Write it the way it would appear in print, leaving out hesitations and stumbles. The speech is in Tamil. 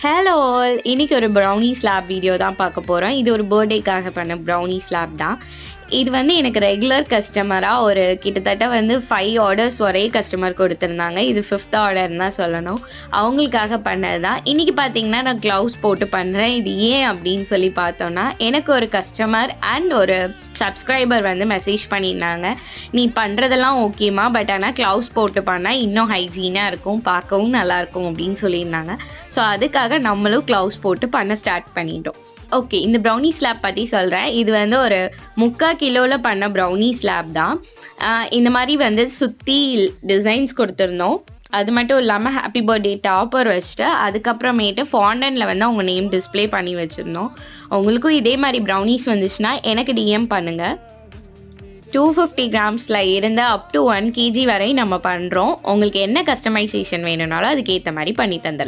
Hello all! இன்னைக்கு ஒரு ப்ரௌனி ஸ்லாப் வீடியோ தான் பார்க்க போறோம். இது ஒரு பர்த்டேக்காக பண்ண ப்ரௌனி ஸ்லாப் தான். இது வந்து எனக்கு ரெகுலர் கஸ்டமரா ஒரு கிட்டத்தட்ட வந்து 5 ஆர்டர்ஸ் ஒரே கஸ்டமர் குடுத்துருந்தாங்க. இது 5த் ஆர்டர்ன்னு தான் சொல்லணும். அவங்களுக்காக பண்ணது தான். இன்னைக்கு பார்த்தீங்கன்னா, நான் க்ளவுஸ் போட்டு பண்றேன். இது ஏன் அப்படின்னு சொல்லி பார்த்தோம்னா, எனக்கு ஒரு கஸ்டமர் அண்ட் ஒரு சப்ஸ்கிரைபர் வந்து மெசேஜ் பண்ணியிருந்தாங்க. "நீ பண்றதெல்லாம் ஓகேம்மா. பட் ஆனா க்ளவுஸ் போட்டு பண்ணா இன்னும் ஹைஜீனா இருக்கும். பார்க்கவும் நல்லாயிருக்கும்" அப்படின்னு சொல்லியிருந்தாங்க. ஸோ அதுக்காக நம்மளும் க்ளவுஸ் போட்டு பண்ண ஸ்டார்ட் பண்ணிட்டோம். ஓகே. இந்த ப்ரௌனி ஸ்லாப் பத்தி சொல்றேன். இது வந்து ஒரு 3/4 கிலோல பண்ண ப்ரௌனி ஸ்லாப் தான். இந்த மாரி வந்து சுத்தி டிசைன்ஸ் குடுத்துருந்தோம். அது மட்டும் இல்லாம ஹேப்பி பர்த்டே டாப்பர் வச்சுட்டு, அதுக்கப்புறமேட்டு ஃபாண்டன்ட்ல வந்து அவங்க நேம் டிஸ்ப்ளே பண்ணி வச்சிருந்தோம். உங்களுக்கும் இதே மாரி ப்ரௌனீஸ் வந்துச்சுன்னா எனக்கு டிஎம் பண்ணுங்க. 250 கிராம்ஸ்ல இருந்து அப் டூ 1 கேஜி வரை நம்ம பண்றோம். உங்களுக்கு என்ன கஸ்டமைசேஷன் வேணும்னாலும் அதுக்கு ஏத்த மாரி பண்ணி தந்துடலாம்.